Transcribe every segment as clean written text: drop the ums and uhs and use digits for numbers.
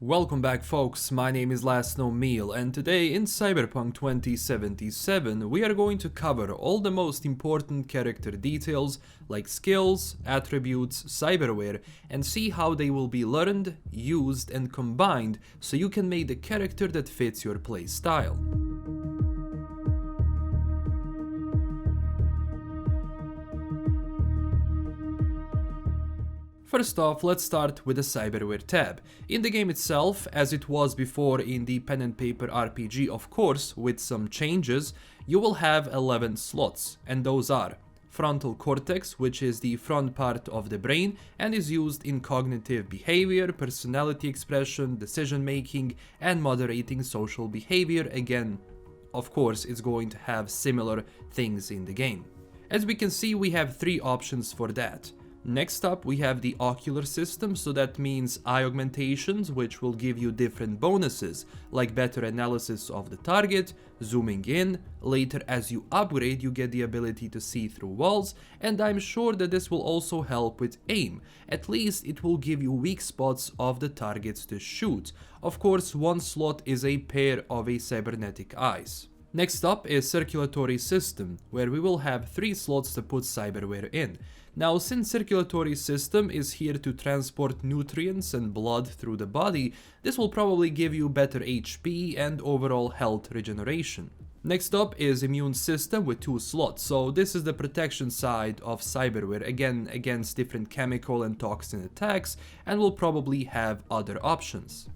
Welcome back folks, my name is LastKnownMeal and today in Cyberpunk 2077 we are going to cover all the most important character details like skills, attributes, cyberware and see how they will be learned, used and combined so you can make the character that fits your playstyle. First off, let's start with the Cyberware tab. In the game itself, as it was before in the pen and paper RPG of course, with some changes, you will have 11 slots, and those are frontal cortex, which is the front part of the brain and is used in cognitive behavior, personality expression, decision making, and moderating social behavior. Again, of course, it's going to have similar things in the game. As we can see, we have three options for that. Next up we have the Ocular System, so that means eye augmentations, which will give you different bonuses like better analysis of the target, zooming in. Later as you upgrade you get the ability to see through walls, and I'm sure that this will also help with aim. At least it will give you weak spots of the targets to shoot. Of course, one slot is a pair of a cybernetic eyes. Next up is Circulatory System, where we will have 3 slots to put cyberware in. Now, since Circulatory System is here to transport nutrients and blood through the body, this will probably give you better HP and overall health regeneration. Next up is Immune System with 2 slots, so this is the protection side of cyberware, again against different chemical and toxin attacks, and will probably have other options.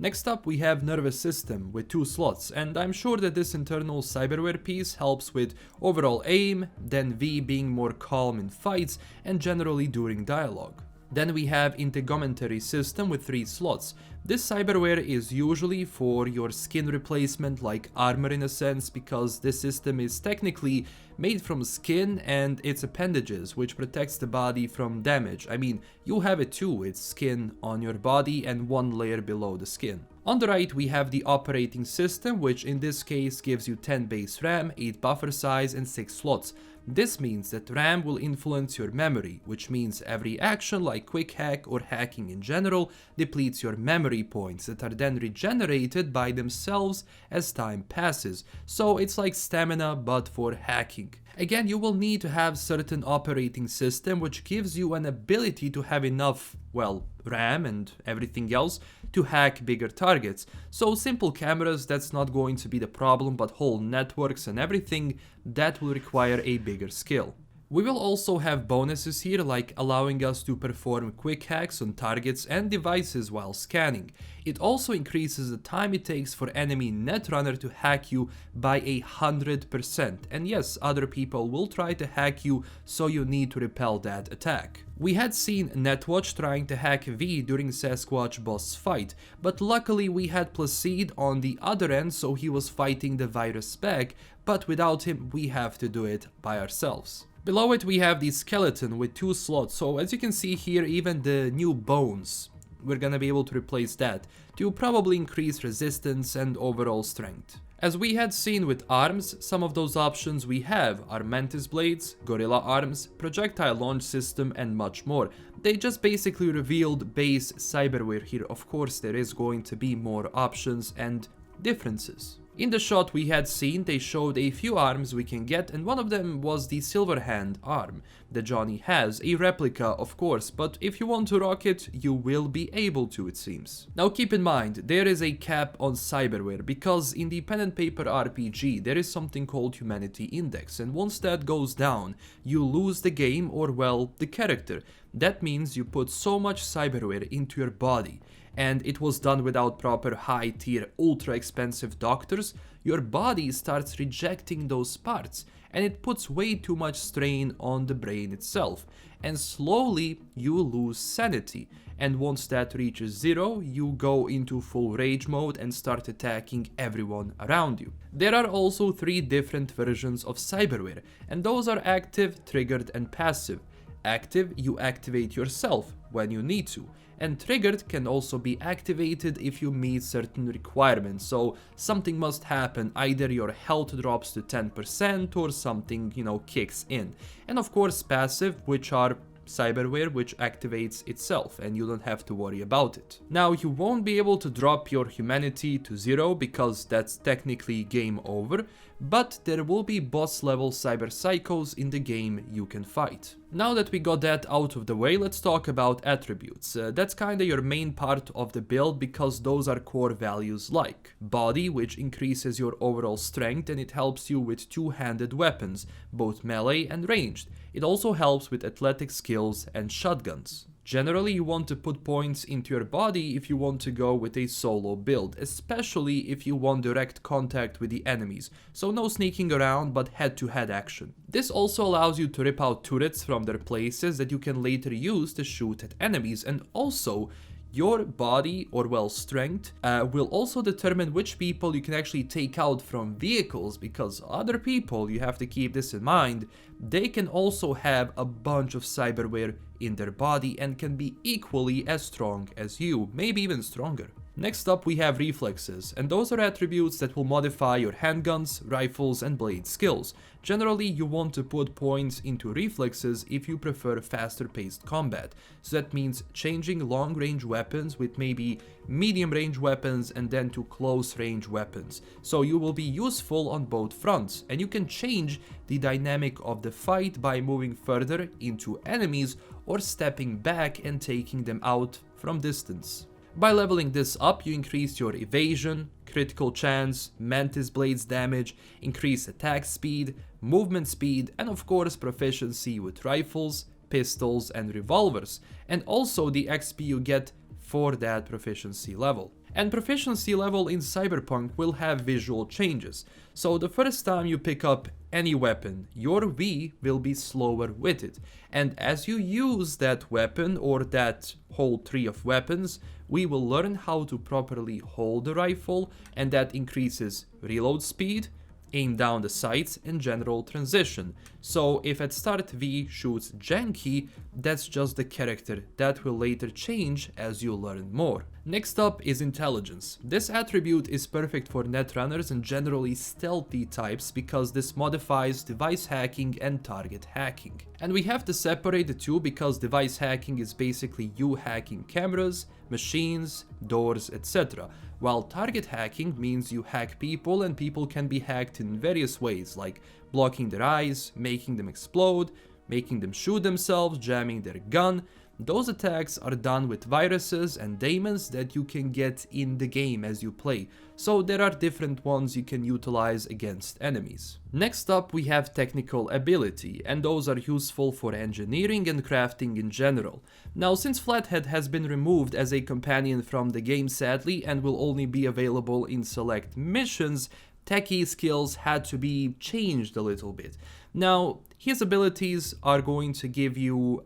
Next up we have Nervous System with 2 slots, and I'm sure that this internal cyberware piece helps with overall aim, then V being more calm in fights and generally during dialogue. Then we have Integumentary System with 3 slots. This cyberware is usually for your skin replacement, like armor in a sense, because this system is technically made from skin and its appendages, which protects the body from damage. I mean, you have it too, it's skin on your body and 1 layer below the skin. On the right we have the Operating System, which in this case gives you 10 base RAM, 8 buffer size and 6 slots. This means that RAM will influence your memory, which means every action like quick hack or hacking in general depletes your memory points that are then regenerated by themselves as time passes. So it's like stamina but for hacking. Again, you will need to have certain operating system which gives you an ability to have enough, well, RAM and everything else to hack bigger targets. So simple cameras, that's not going to be the problem, but whole networks and everything, that will require a bigger skill. We will also have bonuses here, like allowing us to perform quick hacks on targets and devices while scanning. It also increases the time it takes for enemy netrunner to hack you by 100%. And yes, other people will try to hack you, so you need to repel that attack. We had seen Netwatch trying to hack V during Sasquatch boss fight, but luckily we had Placide on the other end, so he was fighting the virus back, but without him we have to do it by ourselves. Below it we have the skeleton with 2 slots, so as you can see here, even the new bones, we're gonna be able to replace that to probably increase resistance and overall strength. As we had seen with arms, some of those options we have are Mantis Blades, Gorilla Arms, Projectile Launch System and much more. They just basically revealed base cyberware here. Of course there is going to be more options and differences. In the shot we had seen, they showed a few arms we can get, and one of them was the Silverhand arm that Johnny has, a replica of course, but if you want to rock it, you will be able to, it seems. Now keep in mind, there is a cap on cyberware, because in the pen and paper RPG there is something called Humanity Index, and once that goes down, you lose the game or, well, the character. That means you put so much cyberware into your body, and it was done without proper high tier ultra expensive doctors, your body starts rejecting those parts and it puts way too much strain on the brain itself, and slowly you lose sanity, and once that reaches 0 you go into full rage mode and start attacking everyone around you. There are also 3 different versions of cyberware, and those are active, triggered and passive. Active, you activate yourself when you need to, and triggered can also be activated if you meet certain requirements, so something must happen, either your health drops to 10% or something, kicks in. And of course passive, which are cyberware which activates itself and you don't have to worry about it. Now, you won't be able to drop your humanity to 0 because that's technically game over, but there will be boss level cyber psychos in the game you can fight. Now that we got that out of the way, let's talk about attributes. That's kinda your main part of the build because those are core values like body, which increases your overall strength and it helps you with two-handed weapons, both melee and ranged. It also helps with athletic skills and shotguns. Generally, you want to put points into your body if you want to go with a solo build, especially if you want direct contact with the enemies, so no sneaking around but head-to-head action. This also allows you to rip out turrets from their places that you can later use to shoot at enemies, and also your body, or well, strength, will also determine which people you can actually take out from vehicles, because other people, you have to keep this in mind, they can also have a bunch of cyberware in their body and can be equally as strong as you, maybe even stronger. Next up we have reflexes, and those are attributes that will modify your handguns, rifles and blade skills. Generally you want to put points into reflexes if you prefer faster paced combat, so that means changing long range weapons with maybe medium range weapons and then to close range weapons. So you will be useful on both fronts, and you can change the dynamic of the fight by moving further into enemies or stepping back and taking them out from distance. By leveling this up, you increase your evasion, critical chance, mantis blades damage, increase attack speed, movement speed, and of course proficiency with rifles, pistols and revolvers, and also the XP you get for that proficiency level. And proficiency level in Cyberpunk will have visual changes, so the first time you pick up any weapon, your V will be slower with it, and as you use that weapon or that whole tree of weapons, we will learn how to properly hold the rifle, and that increases reload speed, aim down the sights and general transition. So if at start V shoots janky, that's just the character. That will later change as you learn more. Next up is intelligence. This attribute is perfect for netrunners and generally stealthy types because this modifies device hacking and target hacking. And we have to separate the two because device hacking is basically you hacking cameras, machines, doors, etc. While target hacking means you hack people, and people can be hacked in various ways, like blocking their eyes, making them explode, making them shoot themselves, jamming their gun. Those attacks are done with viruses and daemons that you can get in the game as you play, so there are different ones you can utilize against enemies. Next up we have technical ability, and those are useful for engineering and crafting in general. Now, since Flathead has been removed as a companion from the game sadly and will only be available in select missions, techie skills had to be changed a little bit. Now, his abilities are going to give you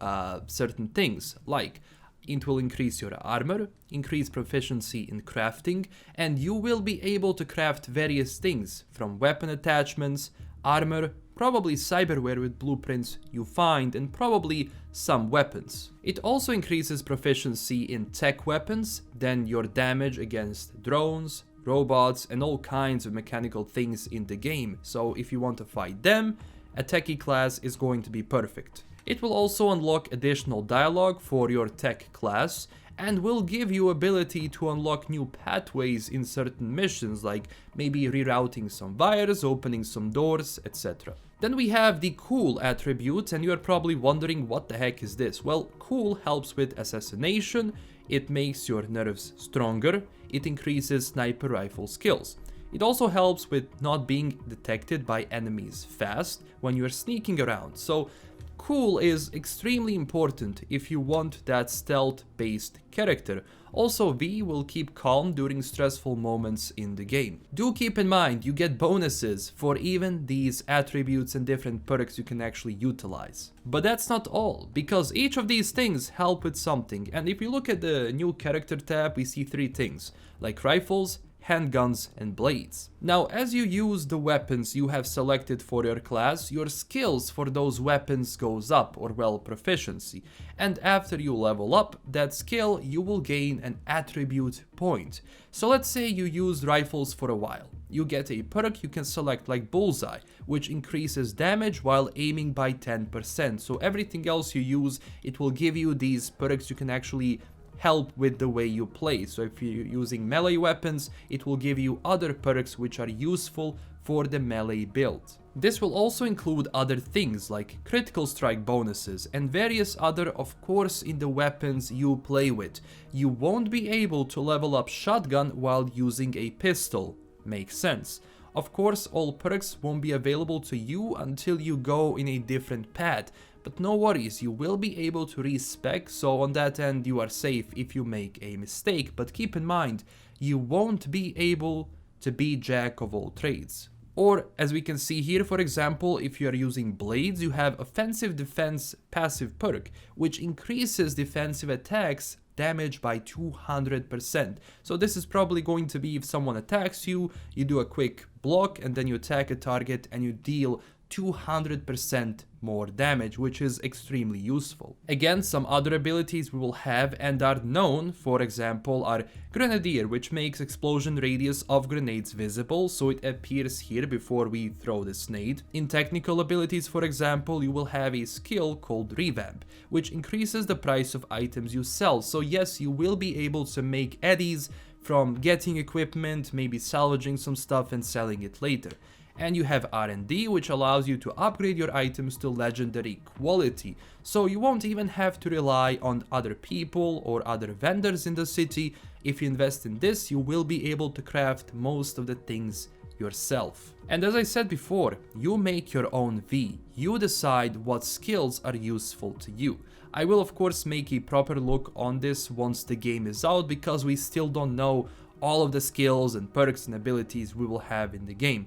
certain things, like it will increase your armor, increase proficiency in crafting, and you will be able to craft various things, from weapon attachments, armor, probably cyberware with blueprints you find, and probably some weapons. It also increases proficiency in tech weapons, then your damage against drones, robots, and all kinds of mechanical things in the game, so if you want to fight them, a techie class is going to be perfect. It will also unlock additional dialogue for your tech class and will give you ability to unlock new pathways in certain missions, like maybe rerouting some wires, opening some doors, etc. Then we have the cool attribute, and you are probably wondering what the heck is this? Well, cool helps with assassination, it makes your nerves stronger, it increases sniper rifle skills. It also helps with not being detected by enemies fast when you're sneaking around, so cool is extremely important if you want that stealth-based character. Also, V will keep calm during stressful moments in the game. Do keep in mind, you get bonuses for even these attributes and different perks you can actually utilize. But that's not all, because each of these things help with something, and if you look at the new character tab, we see 3 things, like rifles, handguns and blades. Now, as you use the weapons you have selected for your class, your skills for those weapons goes up, or well, proficiency. And after you level up that skill, you will gain an attribute point. So let's say you used rifles for a while. You get a perk you can select like Bullseye, which increases damage while aiming by 10%. So everything else you use, it will give you these perks you can actually help with the way you play. So if you're using melee weapons, it will give you other perks which are useful for the melee build. This will also include other things like critical strike bonuses and various other, of course, in the weapons you play with. You won't be able to level up shotgun while using a pistol. Makes sense. Of course, all perks won't be available to you until you go in a different path, but no worries, you will be able to respec, so on that end you are safe if you make a mistake, but keep in mind, you won't be able to be jack of all trades. Or, as we can see here, for example, if you are using blades, you have offensive defense passive perk, which increases defensive attacks damage by 200%. So this is probably going to be if someone attacks you, you do a quick block and then you attack a target and you deal 200% more damage, which is extremely useful. Again, some other abilities we will have and are known, for example, are Grenadier, which makes explosion radius of grenades visible, so it appears here before we throw the nade. In technical abilities, for example, you will have a skill called Revamp, which increases the price of items you sell. So yes, you will be able to make eddies from getting equipment, maybe salvaging some stuff and selling it later. And you have R&D, which allows you to upgrade your items to legendary quality, so you won't even have to rely on other people or other vendors in the city. If you invest in this, you will be able to craft most of the things yourself. And as I said before, you make your own V. You decide what skills are useful to you. I will of course make a proper look on this once the game is out, because we still don't know all of the skills and perks and abilities we will have in the game.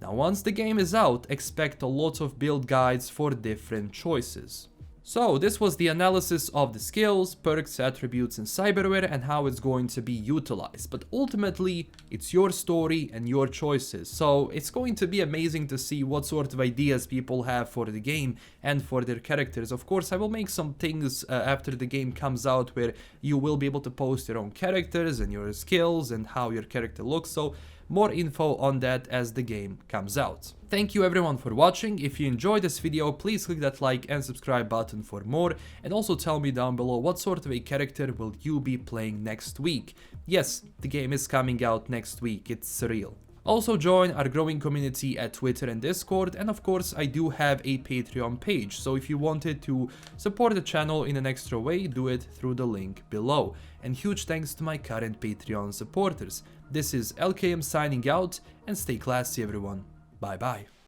Now, once the game is out, expect a lot of build guides for different choices. So, this was the analysis of the skills, perks, attributes in Cyberware and how it's going to be utilized. But ultimately, it's your story and your choices. So, it's going to be amazing to see what sort of ideas people have for the game and for their characters. Of course, I will make some things after the game comes out where you will be able to post your own characters and your skills and how your character looks. So, more info on that as the game comes out. Thank you everyone for watching. If you enjoyed this video, please click that like and subscribe button for more, and also tell me down below what sort of a character will you be playing next week. Yes, the game is coming out next week, it's surreal. Also join our growing community at Twitter and Discord, and of course I do have a Patreon page, so if you wanted to support the channel in an extra way, do it through the link below. And huge thanks to my current Patreon supporters. This is LKM signing out, and stay classy everyone. Bye bye.